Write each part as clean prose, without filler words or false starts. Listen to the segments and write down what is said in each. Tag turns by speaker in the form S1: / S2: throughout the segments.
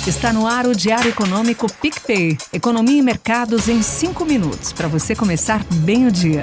S1: Está no ar o Diário Econômico PicPay. Economia e mercados em 5 minutos, para você começar bem o dia.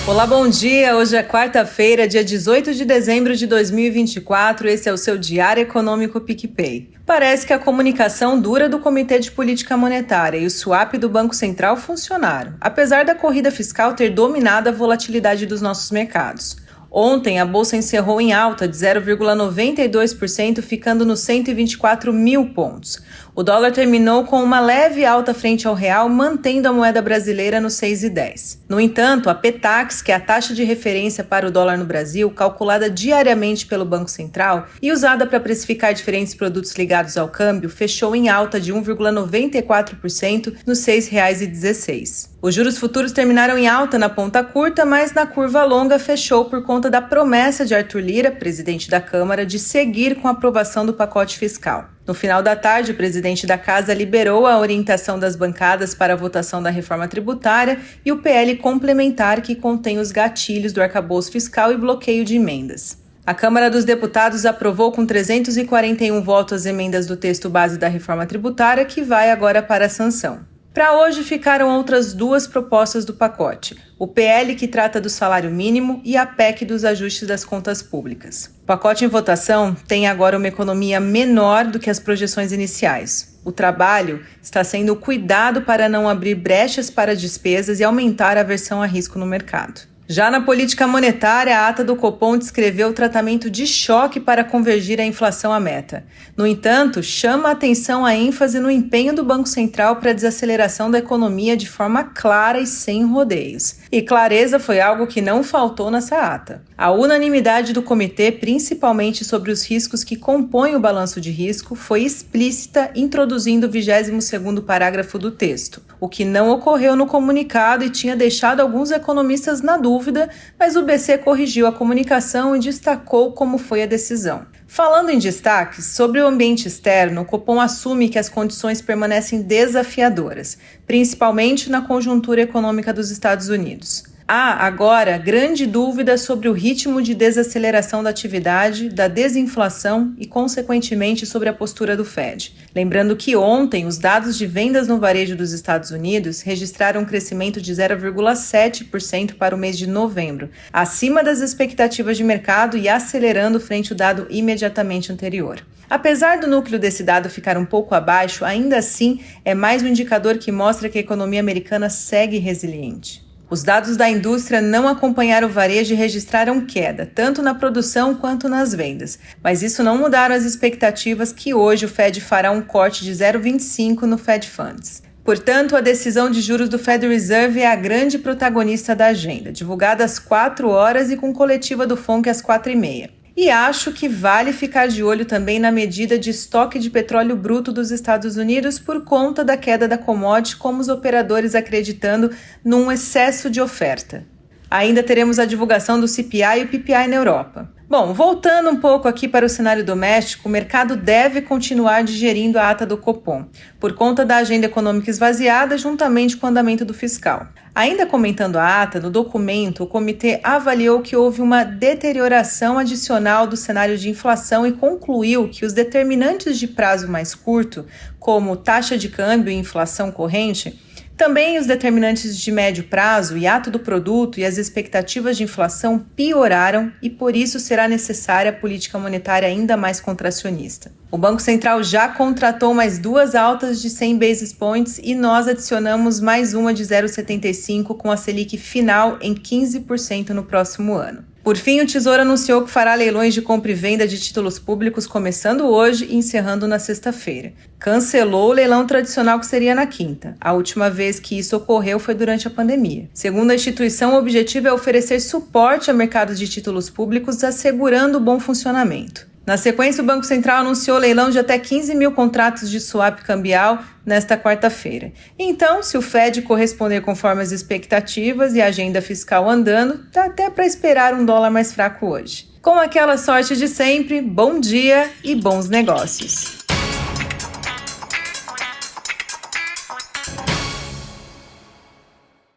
S2: Olá, bom dia. Hoje é quarta-feira, dia 18 de dezembro de 2024. Esse é o seu Diário Econômico PicPay. Parece que a comunicação dura do Comitê de Política Monetária e o swap do Banco Central funcionaram, apesar da corrida fiscal ter dominado a volatilidade dos nossos mercados. Ontem, a Bolsa encerrou em alta de 0,92%, ficando nos 124 mil pontos. O dólar terminou com uma leve alta frente ao real, mantendo a moeda brasileira nos 6,10. No entanto, a Petax, que é a taxa de referência para o dólar no Brasil, calculada diariamente pelo Banco Central e usada para precificar diferentes produtos ligados ao câmbio, fechou em alta de 1,94% nos R$ 6,16. Os juros futuros terminaram em alta na ponta curta, mas na curva longa fechou por conta da promessa de Arthur Lira, presidente da Câmara, de seguir com a aprovação do pacote fiscal. No final da tarde, o presidente da Casa liberou a orientação das bancadas para a votação da reforma tributária e o PL complementar que contém os gatilhos do arcabouço fiscal e bloqueio de emendas. A Câmara dos Deputados aprovou com 341 votos as emendas do texto base da reforma tributária, que vai agora para a sanção. Para hoje ficaram outras duas propostas do pacote, o PL que trata do salário mínimo e a PEC dos ajustes das contas públicas. O pacote em votação tem agora uma economia menor do que as projeções iniciais. O trabalho está sendo cuidado para não abrir brechas para despesas e aumentar a aversão a risco no mercado. Já na política monetária, a ata do Copom descreveu o tratamento de choque para convergir a inflação à meta. No entanto, chama a atenção a ênfase no empenho do Banco Central para a desaceleração da economia de forma clara e sem rodeios. E clareza foi algo que não faltou nessa ata. A unanimidade do comitê, principalmente sobre os riscos que compõem o balanço de risco, foi explícita, introduzindo o 22º parágrafo do texto, o que não ocorreu no comunicado e tinha deixado alguns economistas na dúvida, mas o BC corrigiu a comunicação e destacou como foi a decisão. Falando em destaques, sobre o ambiente externo, o Copom assume que as condições permanecem desafiadoras, principalmente na conjuntura econômica dos Estados Unidos. Há, agora, grande dúvida sobre o ritmo de desaceleração da atividade, da desinflação e, consequentemente, sobre a postura do Fed. Lembrando que ontem, os dados de vendas no varejo dos Estados Unidos registraram um crescimento de 0,7% para o mês de novembro, acima das expectativas de mercado e acelerando frente ao dado imediatamente anterior. Apesar do núcleo desse dado ficar um pouco abaixo, ainda assim é mais um indicador que mostra que a economia americana segue resiliente. Os dados da indústria não acompanharam o varejo e registraram queda, tanto na produção quanto nas vendas. Mas isso não mudaram as expectativas que hoje o Fed fará um corte de 0,25 no Fed Funds. Portanto, a decisão de juros do Federal Reserve é a grande protagonista da agenda, divulgada às 4 horas e com coletiva do FONC às 4h30. E acho que vale ficar de olho também na medida de estoque de petróleo bruto dos Estados Unidos por conta da queda da commodity, como os operadores acreditando num excesso de oferta. Ainda teremos a divulgação do CPI e o PPI na Europa. Bom, voltando um pouco aqui para o cenário doméstico, o mercado deve continuar digerindo a ata do Copom, por conta da agenda econômica esvaziada juntamente com o andamento do fiscal. Ainda comentando a ata, no documento, o comitê avaliou que houve uma deterioração adicional do cenário de inflação e concluiu que os determinantes de prazo mais curto, como taxa de câmbio e inflação corrente, também os determinantes de médio prazo, o hiato do produto e as expectativas de inflação pioraram e por isso será necessária a política monetária ainda mais contracionista. O Banco Central já contratou mais 2 altas de 100 basis points e nós adicionamos mais uma de 0,75 com a Selic final em 15% no próximo ano. Por fim, o Tesouro anunciou que fará leilões de compra e venda de títulos públicos começando hoje e encerrando na sexta-feira. Cancelou o leilão tradicional que seria na quinta. A última vez que isso ocorreu foi durante a pandemia. Segundo a instituição, o objetivo é oferecer suporte a mercados de títulos públicos, assegurando o bom funcionamento. Na sequência, o Banco Central anunciou leilão de até 15 mil contratos de swap cambial nesta quarta-feira. Então, se o Fed corresponder conforme as expectativas e a agenda fiscal andando, dá até para esperar um dólar mais fraco hoje. Com aquela sorte de sempre, bom dia e bons negócios!